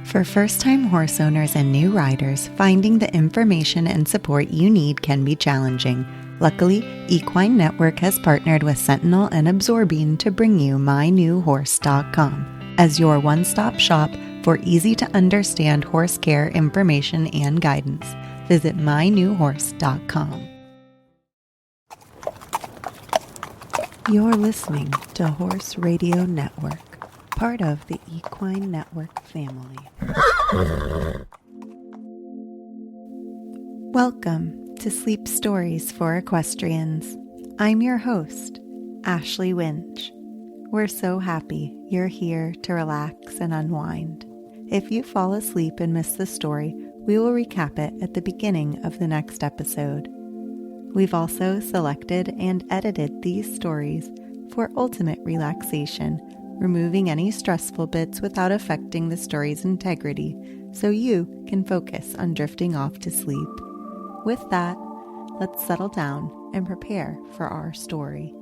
For first-time horse owners and new riders, finding the information and support you need can be challenging. Luckily, Equine Network has partnered with Sentinel and Absorbine to bring you MyNewHorse.com as your one-stop shop for easy-to-understand horse care information and guidance. Visit MyNewHorse.com. You're listening to Horse Radio Network, part of the Equine Network family. Welcome to Sleep Stories for Equestrians. I'm your host, Ashley Winch. We're so happy you're here to relax and unwind. If you fall asleep and miss the story, we will recap it at the beginning of the next episode. We've also selected and edited these stories for ultimate relaxation, removing any stressful bits without affecting the story's integrity, so you can focus on drifting off to sleep. With that, let's settle down and prepare for our story.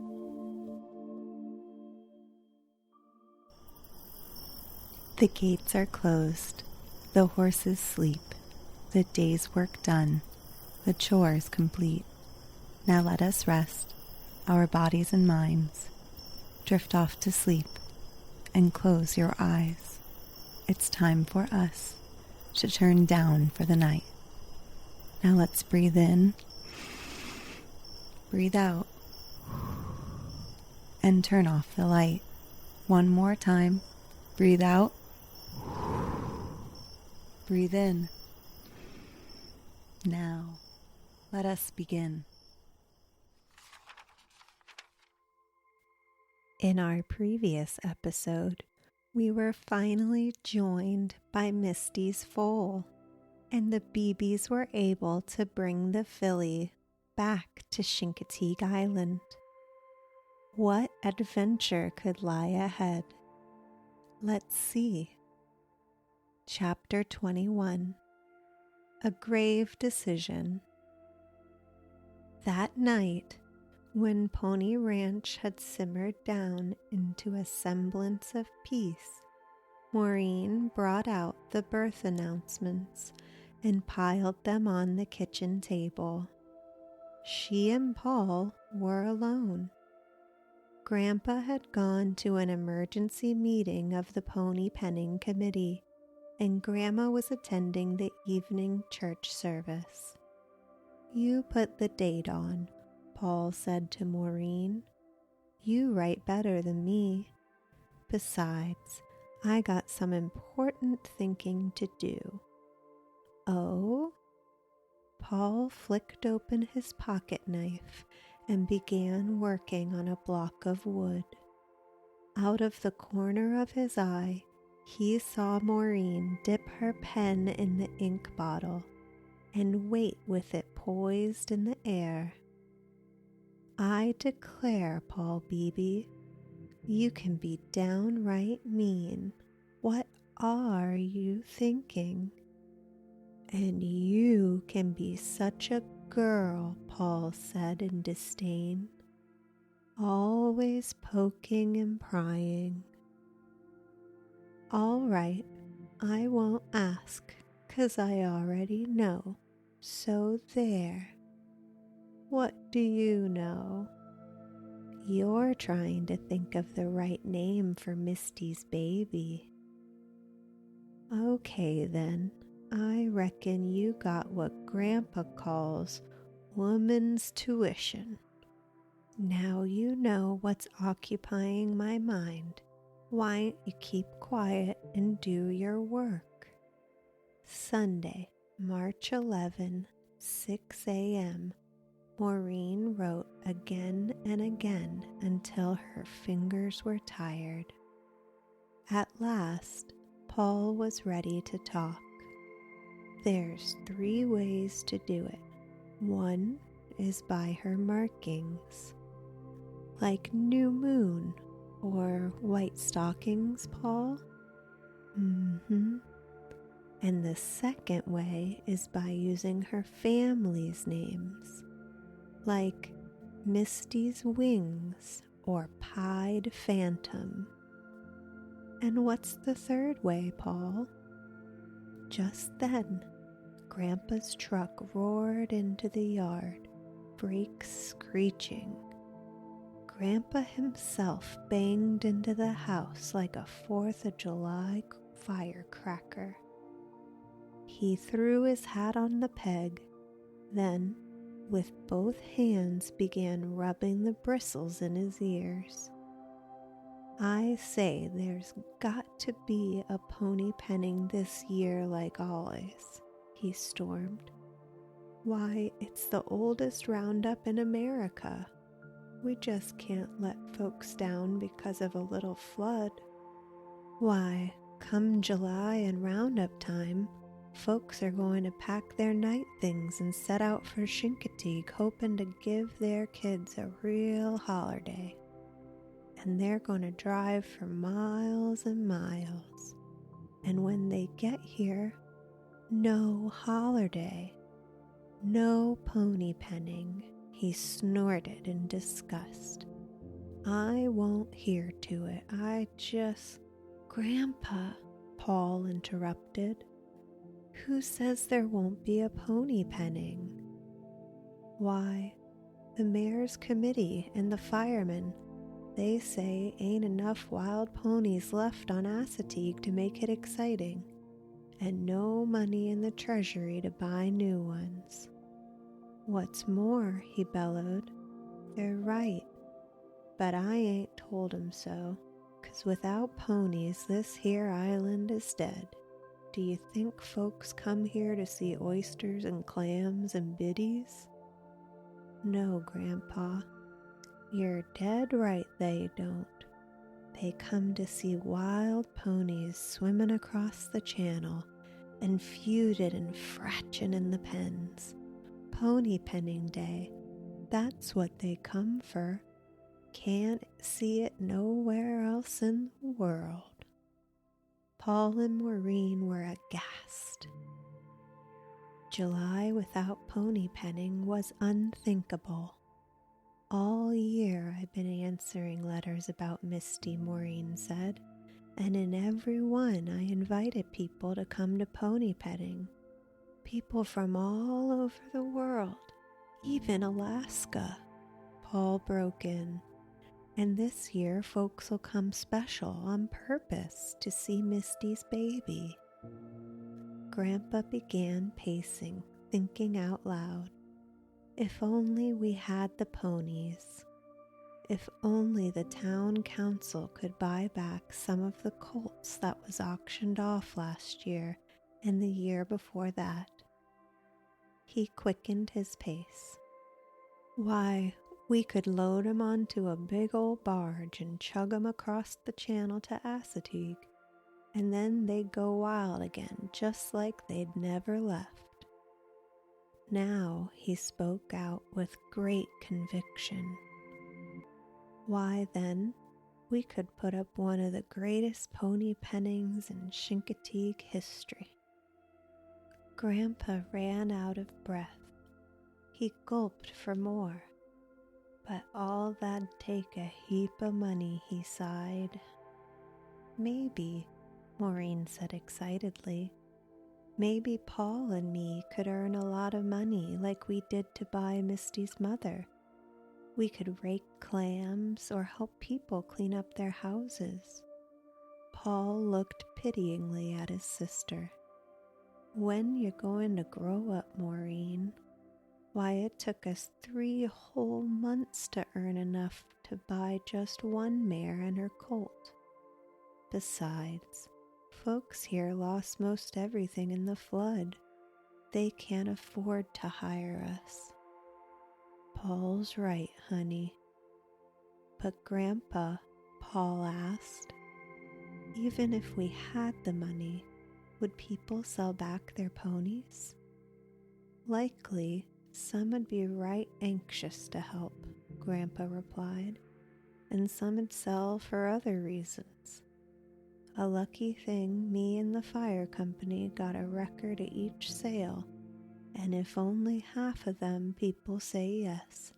The gates are closed, the horses sleep, the day's work done, the chores complete. Now let us rest, our bodies and minds. Drift off to sleep and close your eyes. It's time for us to turn down for the night. Now let's breathe in, breathe out, and turn off the light. One more time. Breathe out, breathe in. Now, let us begin. In our previous episode, we were finally joined by Misty's foal, and the BBs were able to bring the filly back to Chincoteague Island. What adventure could lie ahead? Let's see. Chapter 21. A Grave Decision. That night, when Pony Ranch had simmered down into a semblance of peace, Maureen brought out the birth announcements and piled them on the kitchen table. She and Paul were alone. Grandpa had gone to an emergency meeting of the pony penning committee, and Grandma was attending the evening church service. "You put the date on," Paul said to Maureen. "You write better than me. Besides, I got some important thinking to do." "Oh?" Paul flicked open his pocket knife and began working on a block of wood. Out of the corner of his eye, he saw Maureen dip her pen in the ink bottle and wait with it poised in the air. "I declare, Paul Beebe, you can be downright mean. What are you thinking?" "And you can be such a girl," Paul said in disdain. "Always poking and prying." "All right, I won't ask, 'cause I already know. So there." "What do you know?" "You're trying to think of the right name for Misty's baby." "Okay then, I reckon you got what Grandpa calls woman's tuition. Now you know what's occupying my mind. Why don't you keep quiet and do your work?" Sunday, March 11, 6 a.m. Maureen wrote again and again until her fingers were tired. At last, Paul was ready to talk. "There's 3 ways to do it. One is by her markings, like new moon or white stockings, Paul." "Mm-hmm. And the second way is by using her family's names, like Misty's Wings or Pied Phantom." "And what's the third way, Paul?" Just then, Grandpa's truck roared into the yard, brakes screeching. Grandpa himself banged into the house like a 4th of July firecracker. He threw his hat on the peg, then, with both hands, began rubbing the bristles in his ears. I say there's got to be a pony penning this year like always, he stormed. Why, it's the oldest roundup in America. We just can't let folks down because of a little flood. Why, come July and roundup time, folks are going to pack their night things and set out for Chincoteague, hoping to give their kids a real holiday. And they're going to drive for miles and miles. And when they get here, no holiday, no pony penning, he snorted in disgust. I won't hear to it. Grandpa, Paul interrupted. Who says there won't be a pony penning? Why, the mayor's committee and the firemen, they say ain't enough wild ponies left on Assateague to make it exciting, and no money in the treasury to buy new ones. What's more, he bellowed, they're right, but I ain't told 'em so, 'cause without ponies this here island is dead. Do you think folks come here to see oysters and clams and biddies? No, Grandpa, you're dead right they don't. They come to see wild ponies swimming across the channel and feuded and fratchin' in the pens. Pony penning day, that's what they come for. Can't see it nowhere else in the world. Paul and Maureen were aghast. July without pony penning was unthinkable. All year I've been answering letters about Misty, Maureen said, and in every one I invited people to come to pony petting. People from all over the world, even Alaska. Paul broke in. And this year folks will come special on purpose to see Misty's baby. Grandpa began pacing, thinking out loud. If only we had the ponies. If only the town council could buy back some of the colts that was auctioned off last year and the year before that. He quickened his pace. Why, we could load 'em onto a big old barge and chug 'em across the channel to Assateague, and then they'd go wild again just like they'd never left. Now he spoke out with great conviction. Why then, we could put up one of the greatest pony pennings in Chincoteague history. Grandpa ran out of breath. He gulped for more. But all that'd take a heap of money, he sighed. Maybe, Maureen said excitedly, maybe Paul and me could earn a lot of money like we did to buy Misty's mother. We could rake clams or help people clean up their houses. Paul looked pityingly at his sister. When you going to grow up, Maureen? Why, it took us 3 whole months to earn enough to buy just one mare and her colt. Besides, folks here lost most everything in the flood. They can't afford to hire us. Paul's right, honey. But Grandpa, Paul asked, even if we had the money, would people sell back their ponies? Likely, some would be right anxious to help, Grandpa replied, and some would sell for other reasons. A lucky thing me and the fire company got a record at each sale, and if only half of them people say yes,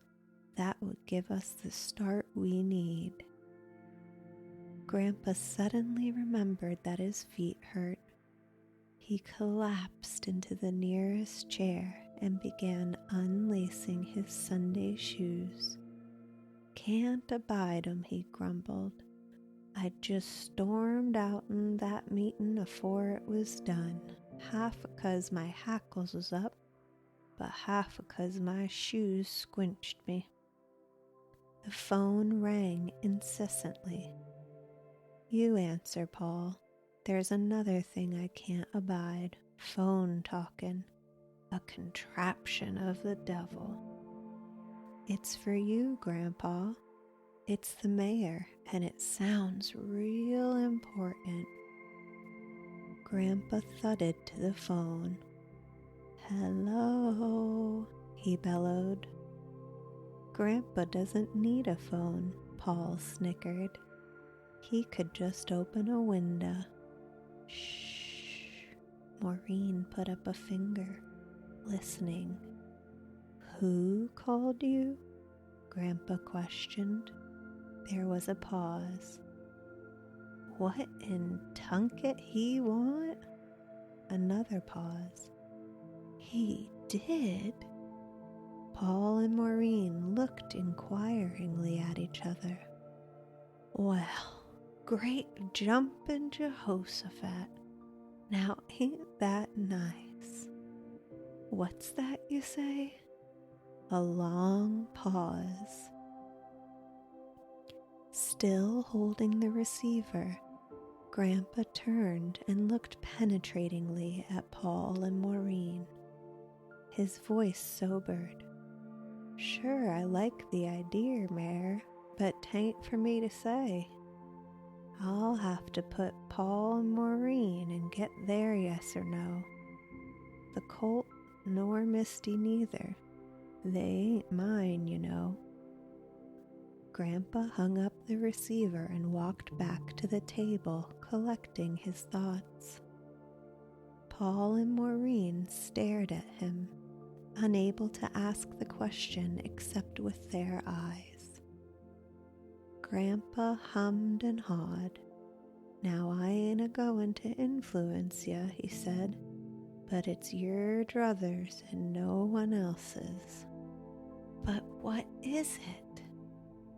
that would give us the start we need. Grandpa suddenly remembered that his feet hurt. He collapsed into the nearest chair and began unlacing his Sunday shoes. "Can't abide 'em," he grumbled. "I just stormed out'n that meetin' afore it was done, half 'cause my hackles was up, but half 'cause my shoes squinched me." The phone rang incessantly. "You answer, Paul. There's another thing I can't abide, phone talking, a contraption of the devil." "It's for you, Grandpa. It's the mayor, and it sounds real important." Grandpa thudded to the phone. "Hello," he bellowed. "Grandpa doesn't need a phone," Paul snickered. "He could just open a window." "Shh." Maureen put up a finger, listening. "Who called you?" Grandpa questioned. There was a pause. "What in tunket he want?" Another pause. "He did?" Paul and Maureen looked inquiringly at each other. "Well, great jumpin' Jehoshaphat. Now ain't that nice? What's that you say?" A long pause. Still holding the receiver, Grandpa turned and looked penetratingly at Paul and Maureen. His voice sobered. "Sure, I like the idea, Mayor, but 'tain't for me to say. I'll have to put Paul and Maureen and get their yes or no. The colt nor Misty neither. They ain't mine, you know." Grandpa hung up the receiver and walked back to the table, collecting his thoughts. Paul and Maureen stared at him, unable to ask the question except with their eyes. Grandpa hummed and hawed. "Now I ain't a-goin' to influence ya," he said, "but it's your druthers and no one else's." "But what is it?"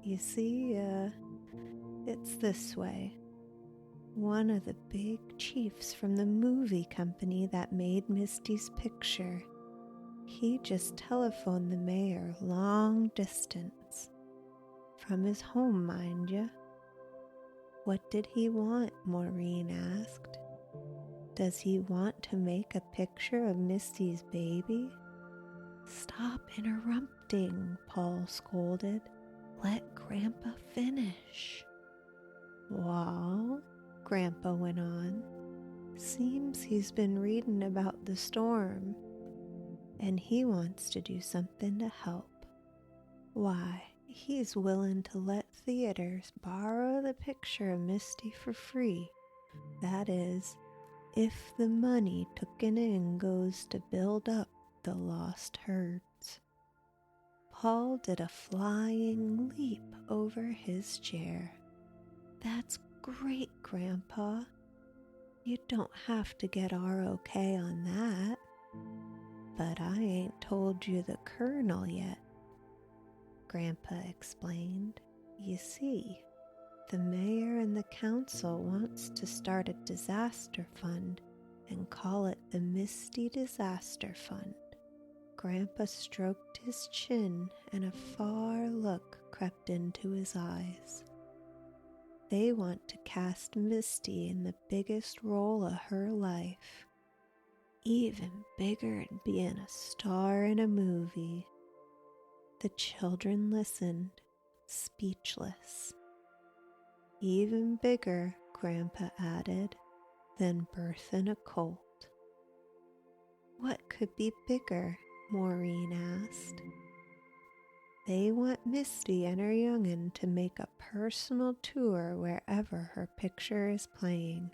"You see, it's this way. One of the big chiefs from the movie company that made Misty's picture, he just telephoned the mayor long distance. From his home, mind ya." "What did he want?" Maureen asked. "Does he want to make a picture of Misty's baby?" "Stop interrupting," Paul scolded. "Let Grandpa finish." "Wall," Grandpa went on, "seems he's been reading about the storm, and he wants to do something to help. Why, he's willing to let theaters borrow the picture of Misty for free. That is, if the money tooken in goes to build up the lost herds." Paul did a flying leap over his chair. "That's great, Grandpa. You don't have to get our okay on that. But I ain't told you the Colonel yet," Grandpa explained. "You see, the mayor and the council wants to start a disaster fund and call it the Misty Disaster Fund." Grandpa stroked his chin and a far look crept into his eyes. "They want to cast Misty in the biggest role of her life, even bigger than being a star in a movie." The children listened, speechless. "Even bigger," Grandpa added, "than birthing a colt." "What could be bigger?" Maureen asked. "They want Misty and her young'un to make a personal tour wherever her picture is playing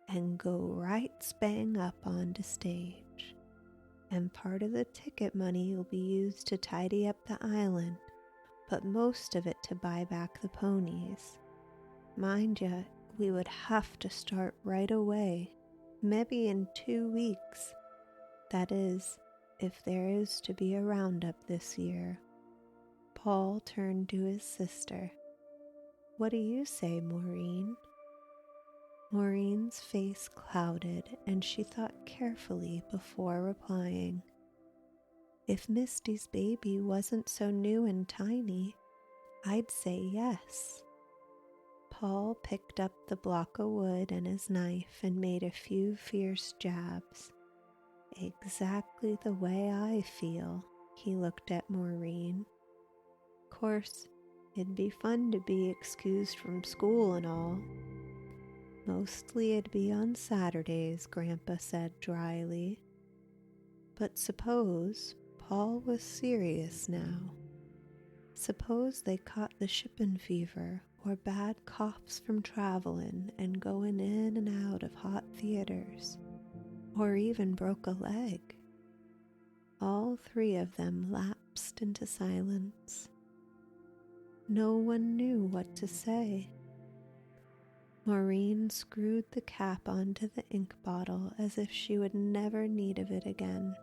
and go right spang up onto stage. And part of the ticket money will be used to tidy up the island, but most of it to buy back the ponies. Mind ya, we would have to start right away. Maybe in 2 weeks. That is, if there is to be a roundup this year." Paul turned to his sister. "What do you say, Maureen?" Maureen's face clouded, and she thought carefully before replying. "If Misty's baby wasn't so new and tiny, I'd say yes." Paul picked up the block of wood and his knife and made a few fierce jabs. "Exactly the way I feel," he looked at Maureen. "Course, it'd be fun to be excused from school and all." "Mostly it'd be on Saturdays," Grandpa said dryly. "But suppose," Paul was serious now, "suppose they caught the shippin' fever or bad coughs from travelin' and goin' in and out of hot theaters, or even broke a leg." All three of them lapsed into silence. No one knew what to say. Maureen screwed the cap onto the ink bottle as if she would never need of it again.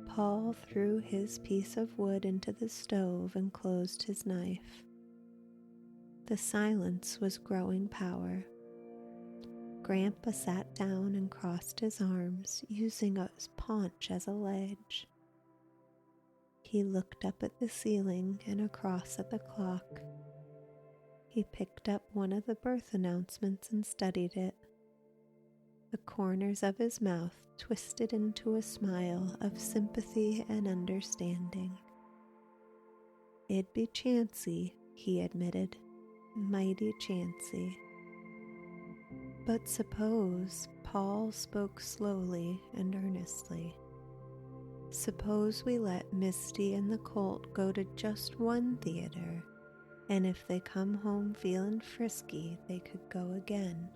Paul threw his piece of wood into the stove and closed his knife. The silence was growing power. Grandpa sat down and crossed his arms, using his paunch as a ledge. He looked up at the ceiling and across at the clock. He picked up one of the birth announcements and studied it. The corners of his mouth twisted into a smile of sympathy and understanding. "It'd be chancy," he admitted, "mighty chancy." "But suppose," Paul spoke slowly and earnestly, "suppose we let Misty and the colt go to just one theater, and if they come home feeling frisky, they could go again.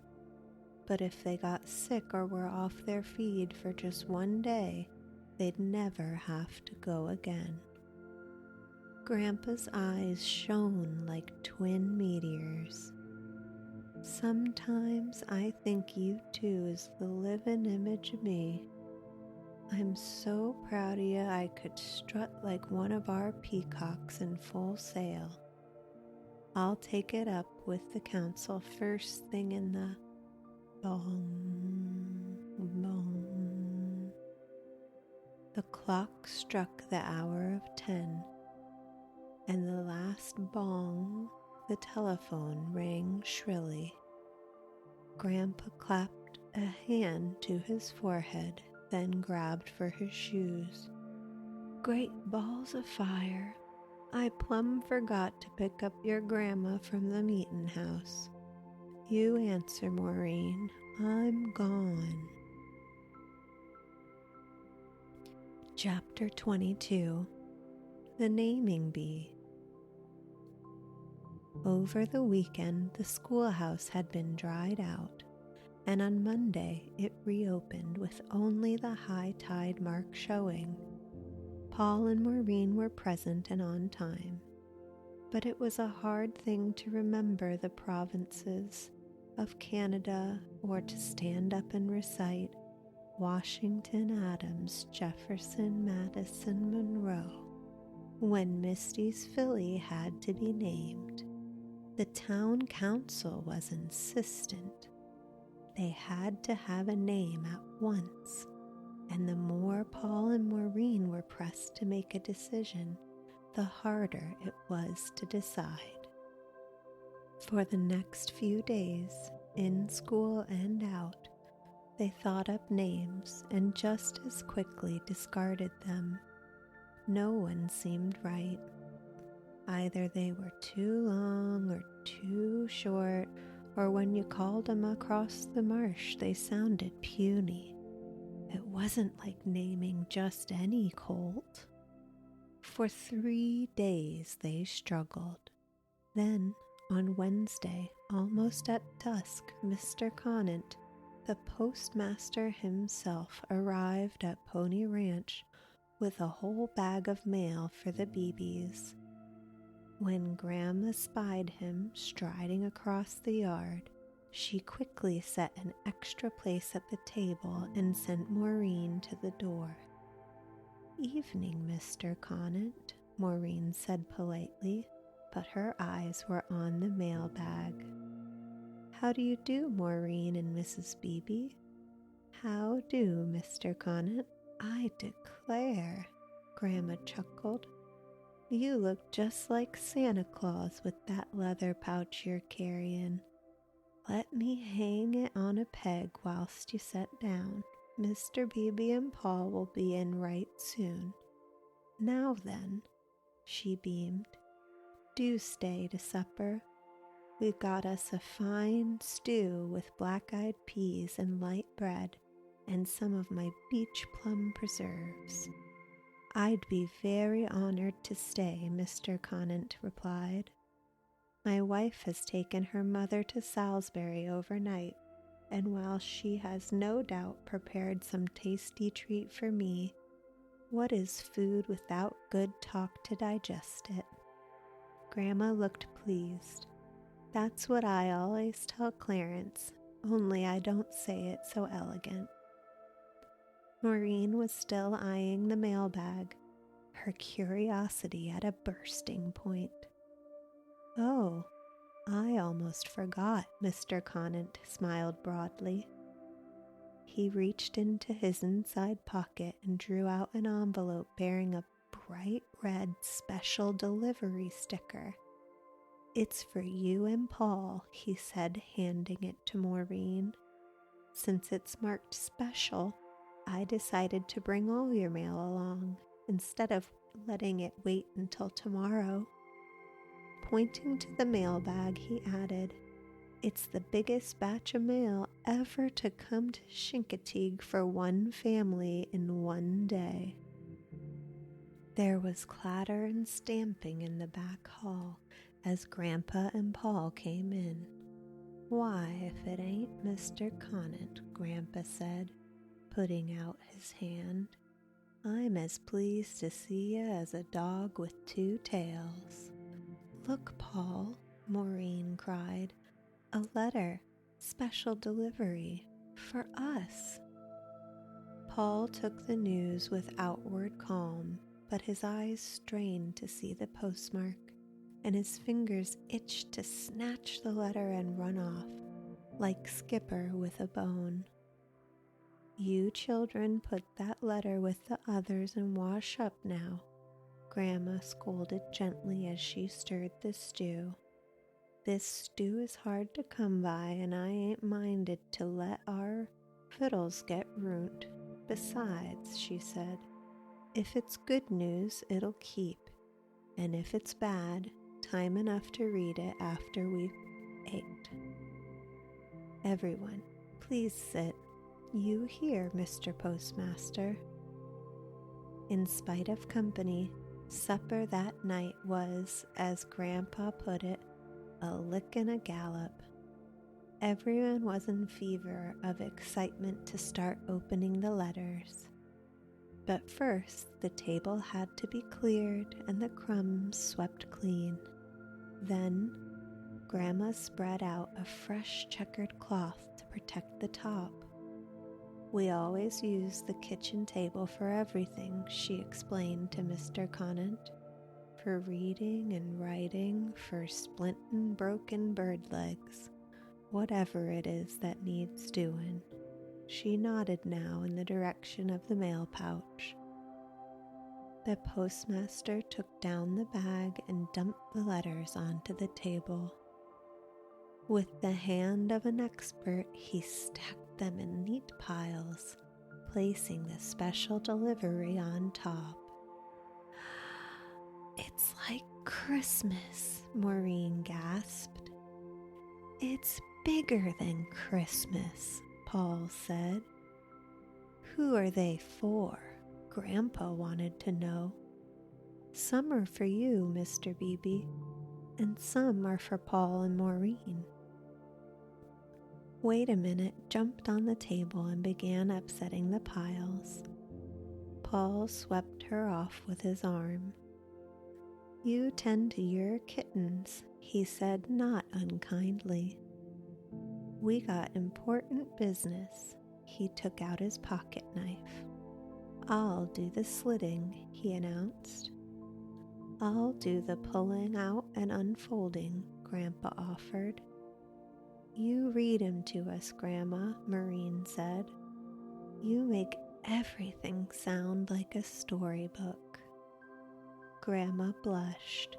But if they got sick or were off their feed for just one day, they'd never have to go again." Grandpa's eyes shone like twin meteors. "Sometimes I think you two is the living image of me. I'm so proud of you I could strut like one of our peacocks in full sail. I'll take it up with the council first thing in the bong, bong." The clock struck the hour of 10, and the last bong, the telephone rang shrilly. Grandpa clapped a hand to his forehead, then grabbed for his shoes. "Great balls of fire! I plumb forgot to pick up your grandma from the meetin' house. You answer, Maureen. I'm gone." Chapter 22. The Naming Bee. Over the weekend, the schoolhouse had been dried out, and on Monday it reopened with only the high tide mark showing. Paul and Maureen were present and on time, but it was a hard thing to remember the provinces of Canada or to stand up and recite Washington, Adams, Jefferson, Madison, Monroe when Misty's filly had to be named. The town council was insistent. They had to have a name at once, and the more Paul and Maureen were pressed to make a decision, the harder it was to decide. For the next few days, in school and out, they thought up names and just as quickly discarded them. No one seemed right. Either they were too long or too short, or when you called them across the marsh, they sounded puny. It wasn't like naming just any colt. For 3 days they struggled. Then, on Wednesday, almost at dusk, Mr. Conant, the postmaster himself, arrived at Pony Ranch with a whole bag of mail for the BBs. When Grandma spied him striding across the yard, She quickly set an extra place at the table and sent Maureen to the door. "Evening, Mr. Conant," Maureen said politely, but her eyes were on the mailbag. "How do you do, Maureen and Mrs. Beebe?" "How do, Mr. Conant? I declare," Grandma chuckled. "You look just like Santa Claus with that leather pouch you're carrying. Let me hang it on a peg whilst you set down. Mr. Beebe and Paul will be in right soon. Now then," she beamed, "do stay to supper. We've got us a fine stew with black-eyed peas and light bread and some of my beach plum preserves." "I'd be very honored to stay," Mr. Conant replied. "My wife has taken her mother to Salisbury overnight, and while she has no doubt prepared some tasty treat for me, what is food without good talk to digest it?" Grandma looked pleased. "That's what I always tell Clarence, only I don't say it so elegant." Maureen was still eyeing the mailbag, her curiosity at a bursting point. "Oh, I almost forgot," Mr. Conant smiled broadly. He reached into his inside pocket and drew out an envelope bearing a bright red special delivery sticker. "It's for you and Paul," he said, handing it to Maureen. "Since it's marked special, I decided to bring all your mail along, instead of letting it wait until tomorrow." Pointing to the mailbag, he added, "It's the biggest batch of mail ever to come to Chincoteague for one family in one day." There was clatter and stamping in the back hall as Grandpa and Paul came in. "Why, if it ain't Mr. Conant," Grandpa said, putting out his hand. "I'm as pleased to see you as a dog with two tails." "Look, Paul," Maureen cried. "A letter, special delivery, for us." Paul took the news with outward calm, but his eyes strained to see the postmark, and his fingers itched to snatch the letter and run off, like Skipper with a bone. "You children put that letter with the others and wash up now," Grandma scolded gently as she stirred the stew. "This stew is hard to come by, and I ain't minded to let our fiddles get ruined. Besides," she said, "if it's good news, it'll keep, and if it's bad, time enough to read it after we've ate. Everyone, please sit. You hear, Mr. Postmaster." In spite of company, supper that night was, as Grandpa put it, a lick and a gallop. Everyone was in fever of excitement to start opening the letters. But first, the table had to be cleared and the crumbs swept clean. Then, Grandma spread out a fresh checkered cloth to protect the top. "We always use the kitchen table for everything," she explained to Mr. Conant. "For reading and writing, for splintin' broken bird legs, whatever it is that needs doing." She nodded now in the direction of the mail pouch. The postmaster took down the bag and dumped the letters onto the table. With the hand of an expert, he stacked them in neat piles, placing the special delivery on top. "It's like Christmas," Maureen gasped. "It's bigger than Christmas," Paul said. "Who are they for?" Grandpa wanted to know. "Some are for you, Mr. Beebe, and some are for Paul and Maureen." Wait a Minute jumped on the table and began upsetting the piles. Paul swept her off with his arm. "You tend to your kittens," he said, not unkindly. We got important business. He took out his pocket knife. I'll do the slitting, he announced. I'll do the pulling out and unfolding, Grandpa offered. You read 'em to us, Grandma, Maureen said. You make everything sound like a storybook. Grandma blushed.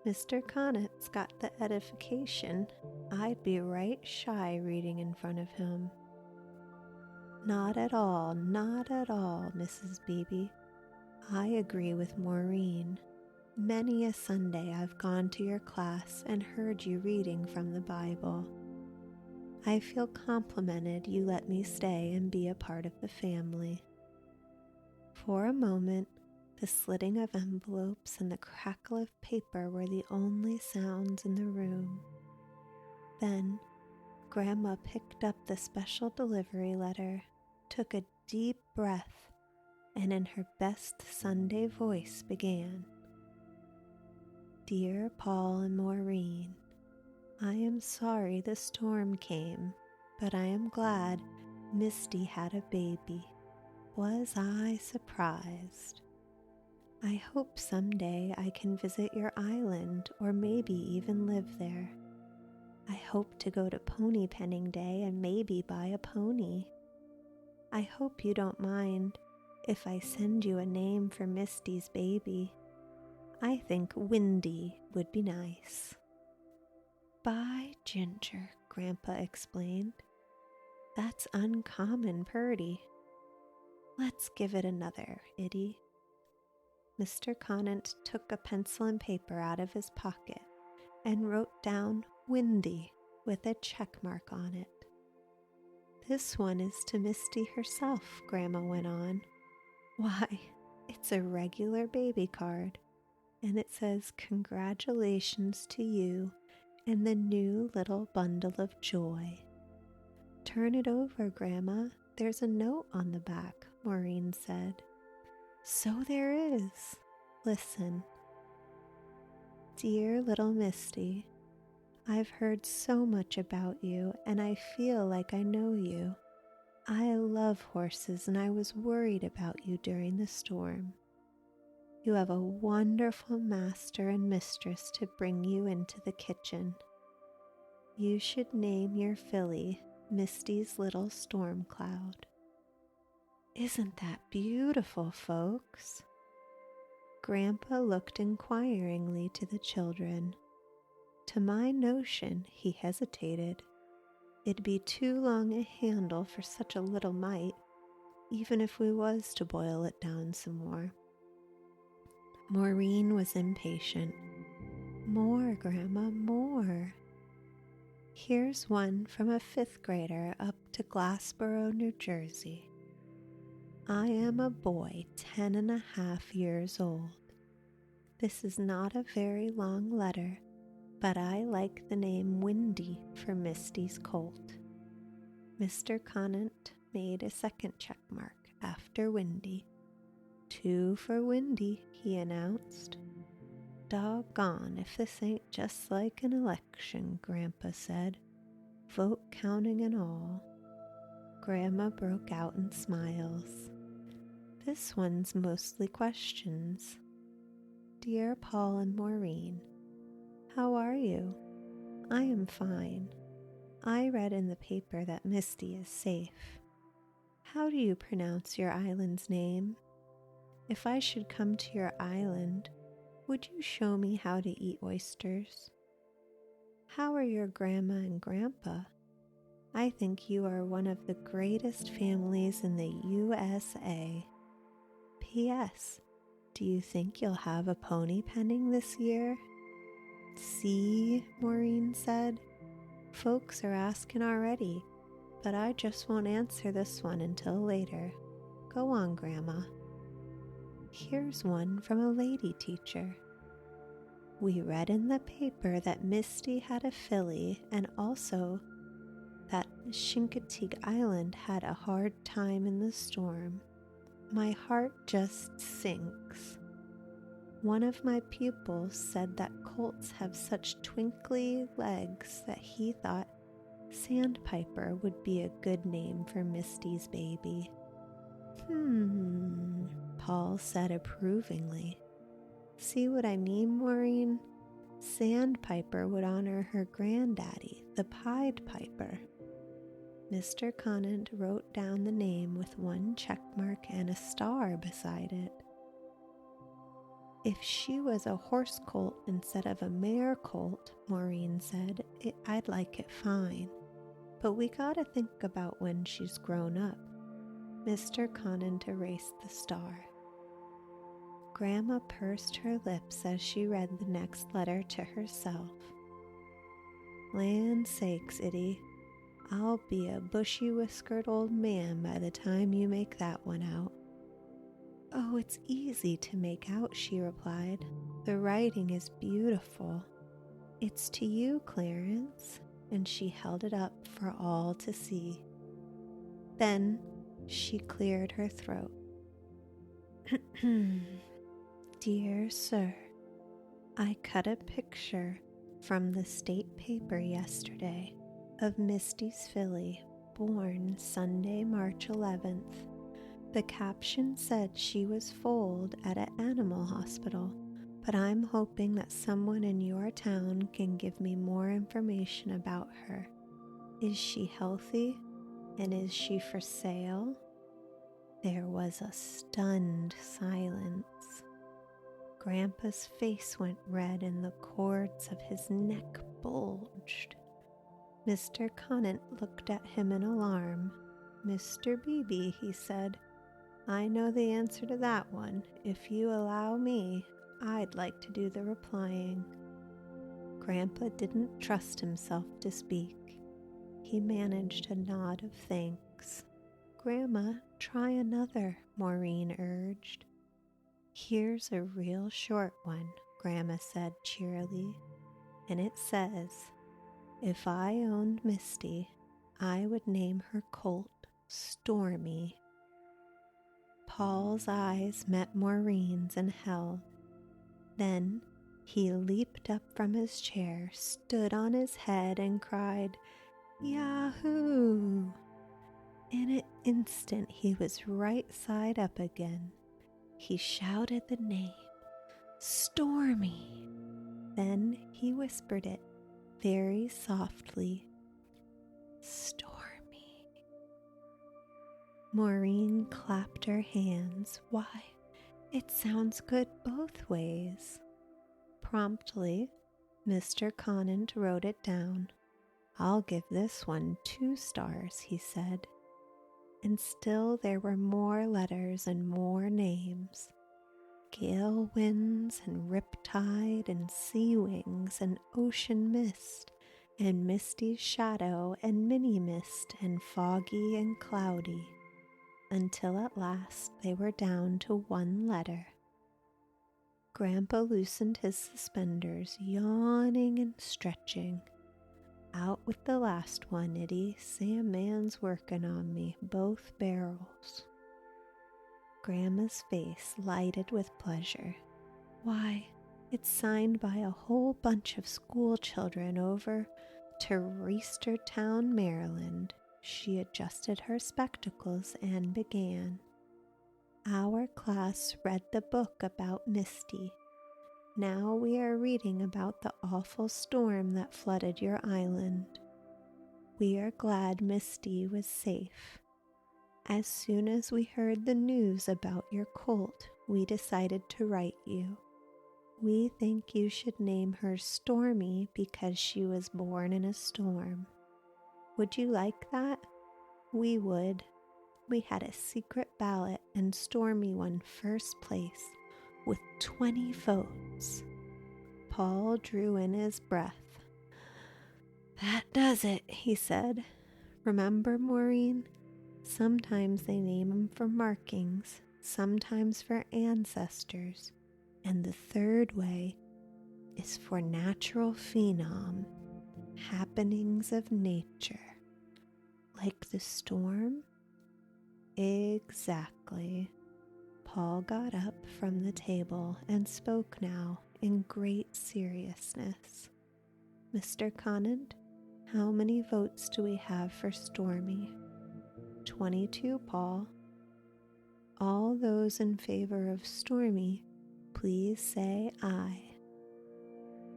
Mr. Connet's got the edification. I'd be right shy reading in front of him. Not at all, Mrs. Beebe. I agree with Maureen. Many a Sunday I've gone to your class and heard you reading from the Bible. I feel complimented you let me stay and be a part of the family. For a moment, the slitting of envelopes and the crackle of paper were the only sounds in the room. Then, Grandma picked up the special delivery letter, took a deep breath, and in her best Sunday voice began. Dear Paul and Maureen, I am sorry the storm came, but I am glad Misty had a baby. Was I surprised? I hope someday I can visit your island or maybe even live there. I hope to go to pony penning day and maybe buy a pony. I hope you don't mind if I send you a name for Misty's baby. I think Windy would be nice. By Ginger, Grandpa explained. That's uncommon purty. Let's give it another, Iddy. Mr. Conant took a pencil and paper out of his pocket and wrote down Windy with a check mark on it. This one is to Misty herself, Grandma went on. Why, it's a regular baby card, and it says congratulations to you and the new little bundle of joy. Turn it over, Grandma. There's a note on the back, Maureen said. So there is. Listen. Dear little Misty, I've heard so much about you, and I feel like I know you. I love horses, and I was worried about you during the storm. You have a wonderful master and mistress to bring you into the kitchen. You should name your filly Misty's Little Storm Cloud. Isn't that beautiful, folks? Grandpa looked inquiringly to the children. To my notion, he hesitated. It'd be too long a handle for such a little mite, even if we was to boil it down some more. Maureen was impatient. More, Grandma, more. Here's one from a 5th grader up to Glassboro, New Jersey. I am a boy 10.5 years old. This is not a very long letter, but I like the name Windy for Misty's colt. Mr. Conant made a second check mark after Windy. 2 for Windy, he announced. Doggone if this ain't just like an election, Grandpa said, vote counting and all. Grandma broke out in smiles. This one's mostly questions. Dear Paul and Maureen, how are you? I am fine. I read in the paper that Misty is safe. How do you pronounce your island's name? If I should come to your island, would you show me how to eat oysters? How are your grandma and grandpa? I think you are one of the greatest families in the USA. P.S. Do you think you'll have a pony penning this year? See, Maureen said. Folks are asking already, but I just won't answer this one until later. Go on, Grandma. Here's one from a lady teacher. We read in the paper that Misty had a filly and also that Chincoteague Island had a hard time in the storm. My heart just sinks. One of my pupils said that colts have such twinkly legs that he thought Sandpiper would be a good name for Misty's baby. Paul said approvingly. See what I mean, Maureen? Sandpiper would honor her granddaddy, the Pied Piper. Mr. Conant wrote down the name with one check mark and a star beside it. If she was a horse colt instead of a mare colt, Maureen said, I'd like it fine. But we gotta think about when she's grown up. Mr. Conant erased the star. Grandma pursed her lips as she read the next letter to herself. Land sakes, Itty, I'll be a bushy-whiskered old man by the time you make that one out. Oh, it's easy to make out, she replied. The writing is beautiful. It's to you, Clarence, and she held it up for all to see. Then she cleared her throat. Dear Sir, I cut a picture from the state paper yesterday of Misty's filly, born Sunday, March 11th. The caption said she was foaled at an animal hospital, but I'm hoping that someone in your town can give me more information about her. Is she healthy? And is she for sale? There was a stunned silence. Grandpa's face went red and the cords of his neck bulged. Mr. Conant looked at him in alarm. Mr. Beebe, he said, I know the answer to that one. If you allow me, I'd like to do the replying. Grandpa didn't trust himself to speak. He managed a nod of thanks. Grandma, try another, Maureen urged. Here's a real short one, Grandma said cheerily, and it says, if I owned Misty, I would name her colt Stormy. Paul's eyes met Maureen's and held. Then he leaped up from his chair, stood on his head, and cried, Yahoo! In an instant he was right side up again. He shouted the name, Stormy. Then he whispered it very softly, Stormy. Maureen clapped her hands. Why, it sounds good both ways. Promptly, Mr. Conant wrote it down. I'll give this one 2 stars, he said. And still there were more letters and more names. Gale winds and riptide and sea wings and ocean mist and misty shadow and mini mist and foggy and cloudy, until at last they were down to 1 letter. Grandpa loosened his suspenders, yawning and stretching. Out with the last one, Itty. Sam Man's working on me, both barrels. Grandma's face lighted with pleasure. Why, it's signed by a whole bunch of school children over to Reisterstown, Maryland. She adjusted her spectacles and began. Our class read the book about Misty. Now we are reading about the awful storm that flooded your island. We are glad Misty was safe. As soon as we heard the news about your colt, we decided to write you. We think you should name her Stormy because she was born in a storm. Would you like that? We would. We had a secret ballot and Stormy won first place with 20 votes. Paul drew in his breath. That does it, he said. Remember, Maureen? Sometimes they name them for markings, sometimes for ancestors, and the third way is for natural phenom, happenings of nature. Like the storm? Exactly. Paul got up from the table and spoke now in great seriousness. Mr. Conant, How many votes do we have for Stormy? 22, Paul. All those in favor of Stormy, please say aye.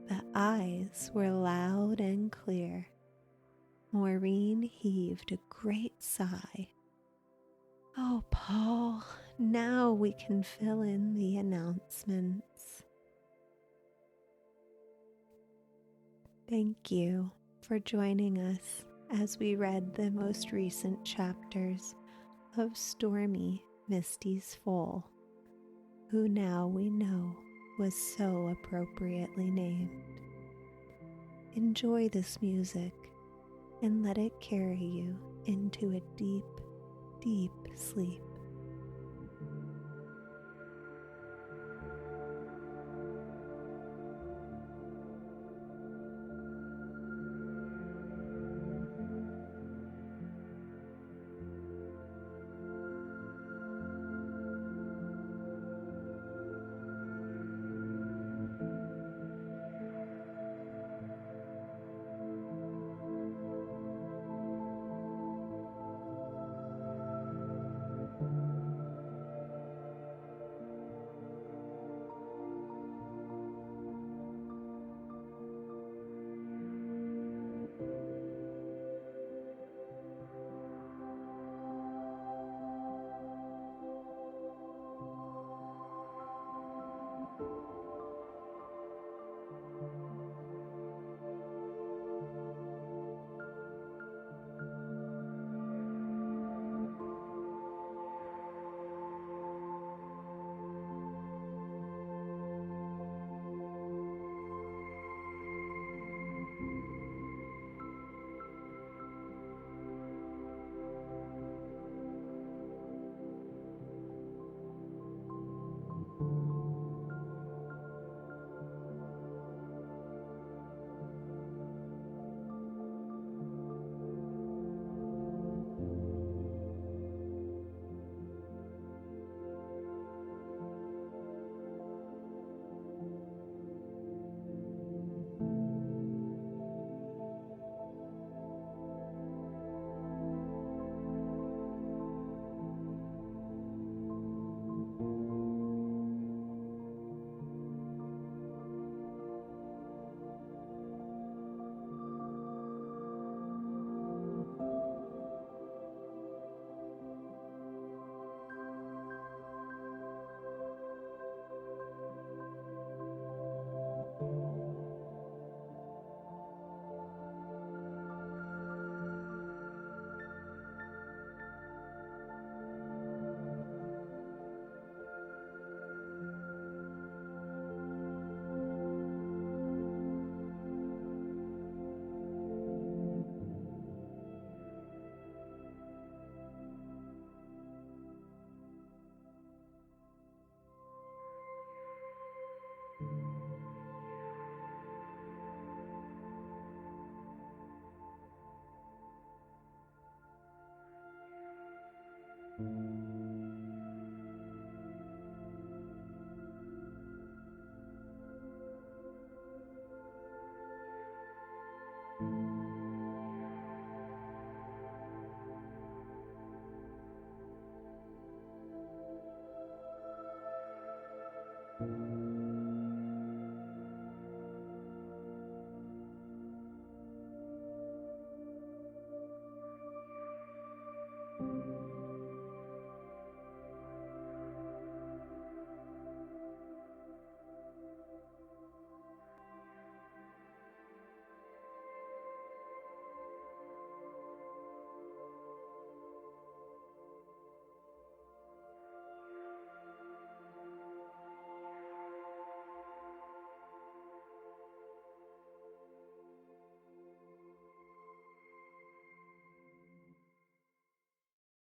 The ayes were loud and clear. Maureen heaved a great sigh. Oh, Paul, now we can fill in the announcements. Thank you for joining us as we read the most recent chapters of Stormy, Misty's Foal, who now we know was so appropriately named. Enjoy this music and let it carry you into a deep, deep sleep.